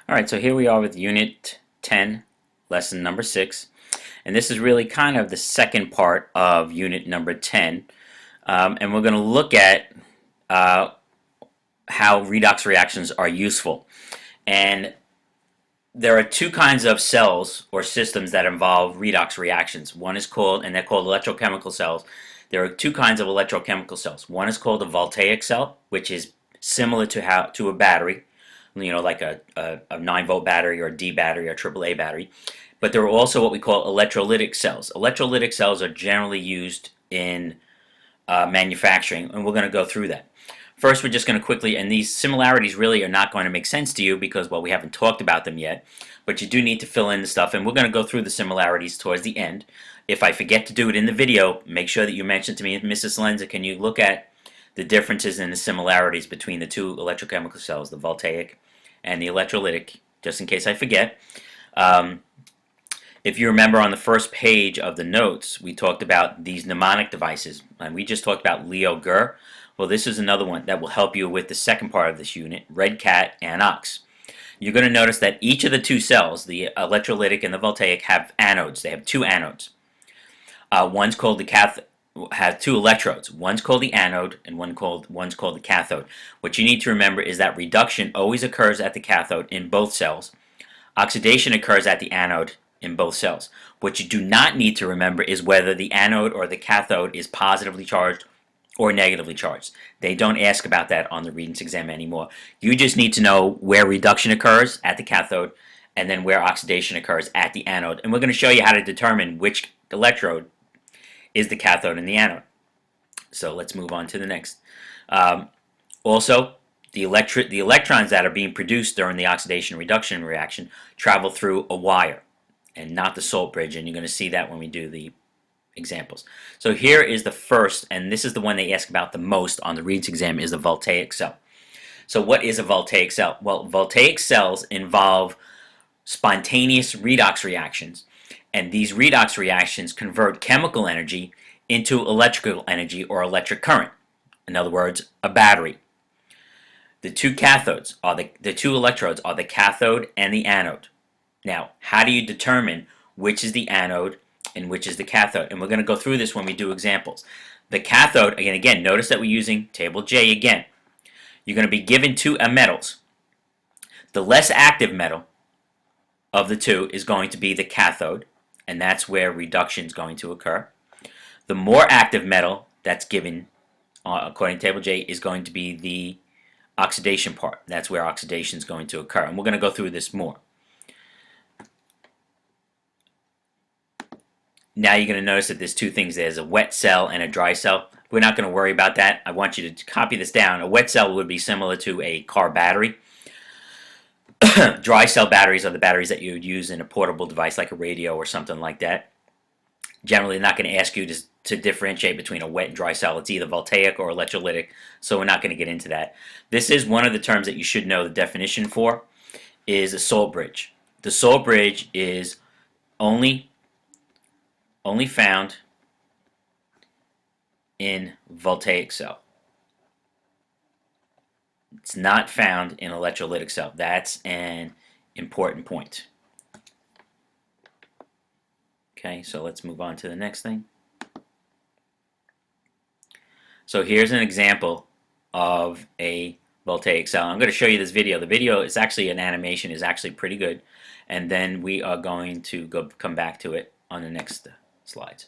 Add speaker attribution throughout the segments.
Speaker 1: Alright, so here we are with Unit 10, Lesson number 6. And this is really kind of the second part of Unit number 10. And we're going to look at uh, how redox reactions are useful. And there are two kinds of cells or systems that involve redox reactions. One is called, and they're called electrochemical cells. There are two kinds of electrochemical cells. One is called a voltaic cell, which is similar to a battery, like a 9-volt battery or a D battery or AAA battery. But there are also what we call electrolytic cells. Electrolytic cells are generally used in manufacturing, and we're going to go through that. First, we're just going to quickly, and these similarities really are not going to make sense to you because, well, we haven't talked about them yet, but you do need to fill in the stuff, and we're going to go through the similarities towards the end. If I forget to do it in the video, make sure that you mention to me, Mrs. Lenza, can you look at the differences and the similarities between the two electrochemical cells, the voltaic and the electrolytic, just in case I forget. If you remember on the first page of the notes, we talked about these mnemonic devices, and we just talked about Leo Gur. Well, this is another one that will help you with the second part of this unit, Red Cat and Ox. You're going to notice that each of the two cells, the electrolytic and the voltaic, have anodes. They have two anodes. One's called the cathode, has two electrodes. One's called the anode, and one's called the cathode. What you need to remember is that reduction always occurs at the cathode in both cells. Oxidation occurs at the anode in both cells. What you do not need to remember is whether the anode or the cathode is positively charged or negatively charged. They don't ask about that on the Regents exam anymore. You just need to know where reduction occurs at the cathode and then where oxidation occurs at the anode. And we're going to show you how to determine which electrode is the cathode and the anode. So let's move on to the next. Also, the electrons that are being produced during the oxidation reduction reaction travel through a wire and not the salt bridge, and you're going to see that when we do the examples. So here is the first, and this is the one they ask about the most on the Regents exam, is the voltaic cell. So what is a voltaic cell? Well, voltaic cells involve spontaneous redox reactions, and these redox reactions convert chemical energy into electrical energy or electric current. In other words, a battery. The two cathodes are the two electrodes are the cathode and the anode. Now, how do you determine which is the anode and which is the cathode? And we're going to go through this when we do examples. The cathode, again, notice that we're using table J again. You're going to be given two metals. The less active metal of the two is going to be the cathode, and that's where reduction is going to occur. The more active metal that's given, according to table J, is going to be the oxidation part. That's where oxidation is going to occur, and we're going to go through this more. Now you're going to notice that there's two things. There's a wet cell and a dry cell. We're not going to worry about that. I want you to copy this down. A wet cell would be similar to a car battery. Dry cell batteries are the batteries that you would use in a portable device like a radio or something like that. Generally, they're not going to ask you to differentiate between a wet and dry cell. It's either voltaic or electrolytic, so we're not going to get into that. This is one of the terms that you should know the definition for, is a salt bridge. The salt bridge is only found in voltaic cell. It's not found in electrolytic cell. That's an important point. Okay, so let's move on to the next thing. So here's an example of a voltaic cell. I'm going to show you this video. The video is actually an animation, is actually pretty good, and then we are going to come back to it on the next slides.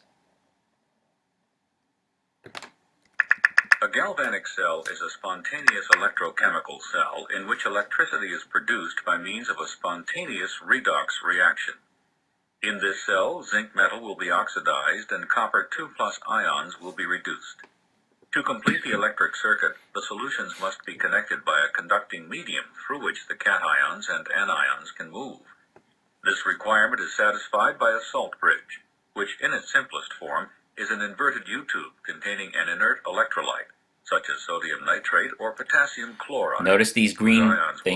Speaker 2: A galvanic cell is a spontaneous electrochemical cell in which electricity is produced by means of a spontaneous redox reaction. In this cell, zinc metal will be oxidized and copper 2+ ions will be reduced. To complete the electric circuit, the solutions must be connected by a conducting medium through which the cations and anions can move. This requirement is satisfied by a salt bridge, which in its simplest form is an inverted U-tube containing an inert electrolyte, such as sodium nitrate or potassium chloride.
Speaker 1: Notice those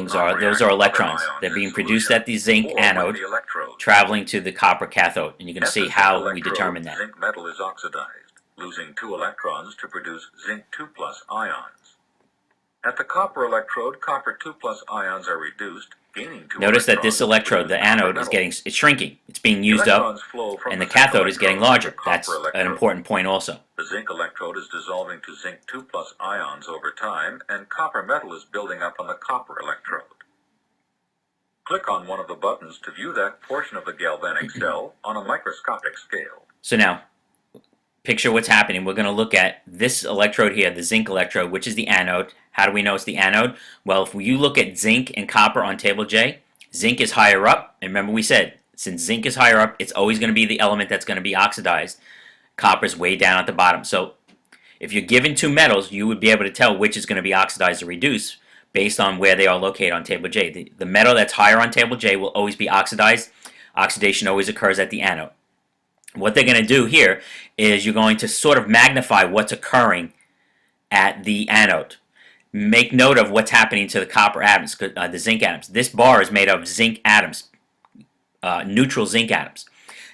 Speaker 1: are electrons. They're being produced at the zinc anode, traveling to the copper cathode, and you can see how we determine that.
Speaker 2: Zinc metal is oxidized, losing 2 electrons to produce zinc 2+ ions. At the copper electrode, copper 2+ ions are reduced, gaining two
Speaker 1: Notice that this
Speaker 2: electrons, which
Speaker 1: electrode,
Speaker 2: is
Speaker 1: the
Speaker 2: copper
Speaker 1: anode,
Speaker 2: metal.
Speaker 1: it's shrinking. It's being used up,
Speaker 2: Electrons flow from
Speaker 1: and the
Speaker 2: the zinc
Speaker 1: cathode is getting
Speaker 2: electrode to
Speaker 1: larger.
Speaker 2: the copper
Speaker 1: That's an
Speaker 2: electrode.
Speaker 1: important point also.
Speaker 2: The zinc electrode is dissolving to zinc 2 plus ions over time, and copper metal is building up on the copper electrode. Click on one of the buttons to view that portion of the galvanic cell on a microscopic scale.
Speaker 1: So now, picture what's happening. We're going to look at this electrode here, the zinc electrode, which is the anode. How do we know it's the anode? Well, if you look at zinc and copper on table J, zinc is higher up. And remember we said, since zinc is higher up, it's always going to be the element that's going to be oxidized. Copper is way down at the bottom. So if you're given two metals, you would be able to tell which is going to be oxidized or reduced based on where they are located on table J. The metal that's higher on table J will always be oxidized. Oxidation always occurs at the anode. What they're going to do here is you're going to sort of magnify what's occurring at the anode. Make note of what's happening to the copper atoms, the zinc atoms. This bar is made of zinc atoms, neutral zinc atoms.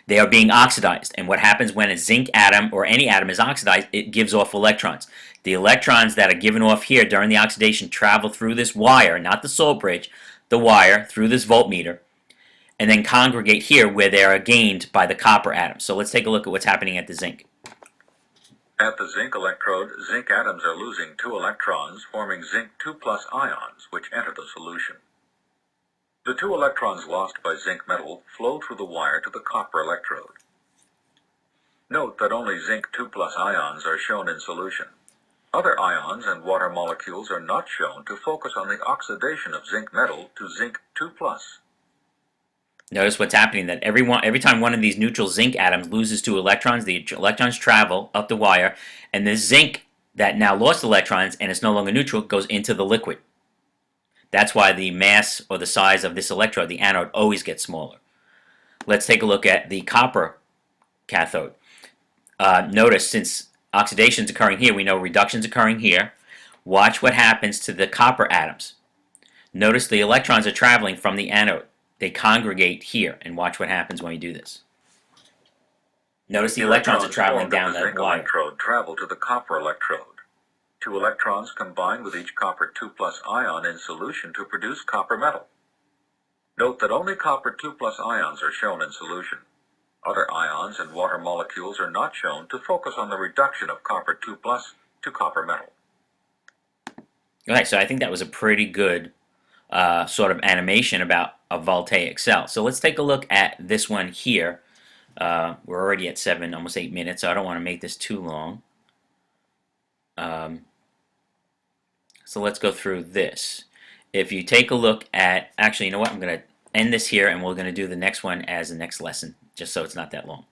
Speaker 1: They are being oxidized, and what happens when a zinc atom or any atom is oxidized, it gives off electrons. The electrons that are given off here during the oxidation travel through this wire, not the salt bridge, the wire, through this voltmeter, and then congregate here where they are gained by the copper atoms. So let's take a look at what's happening at the zinc.
Speaker 2: At the zinc electrode, zinc atoms are losing 2 electrons, forming zinc 2 plus ions, which enter the solution. The 2 electrons lost by zinc metal flow through the wire to the copper electrode. Note that only zinc 2 plus ions are shown in solution. Other ions and water molecules are not shown to focus on the oxidation of zinc metal to zinc 2 plus.
Speaker 1: Notice what's happening, that every time one of these neutral zinc atoms loses 2 electrons, the electrons travel up the wire, and the zinc that now lost electrons and is no longer neutral goes into the liquid. That's why the mass or the size of this electrode, the anode, always gets smaller. Let's take a look at the copper cathode. Notice, since oxidation is occurring here, we know reduction is occurring here. Watch what happens to the copper atoms. Notice the electrons are traveling from the anode. They congregate here, and watch what happens when we do this. Notice the electrons are traveling down that
Speaker 2: zinc
Speaker 1: wire.
Speaker 2: electrode travel to the copper electrode. 2 electrons combine with each copper 2 plus ion in solution to produce copper metal. Note that only copper 2 plus ions are shown in solution. Other ions and water molecules are not shown to focus on the reduction of copper 2 plus to copper metal.
Speaker 1: Alright, so I think that was a pretty good sort of animation about a voltaic cell. So let's take a look at this one here. We're already at 7, almost 8 minutes, so I don't want to make this too long. So let's go through this. If you take a look at, actually, you know what, I'm going to end this here, and we're going to do the next one as the next lesson, just so it's not that long.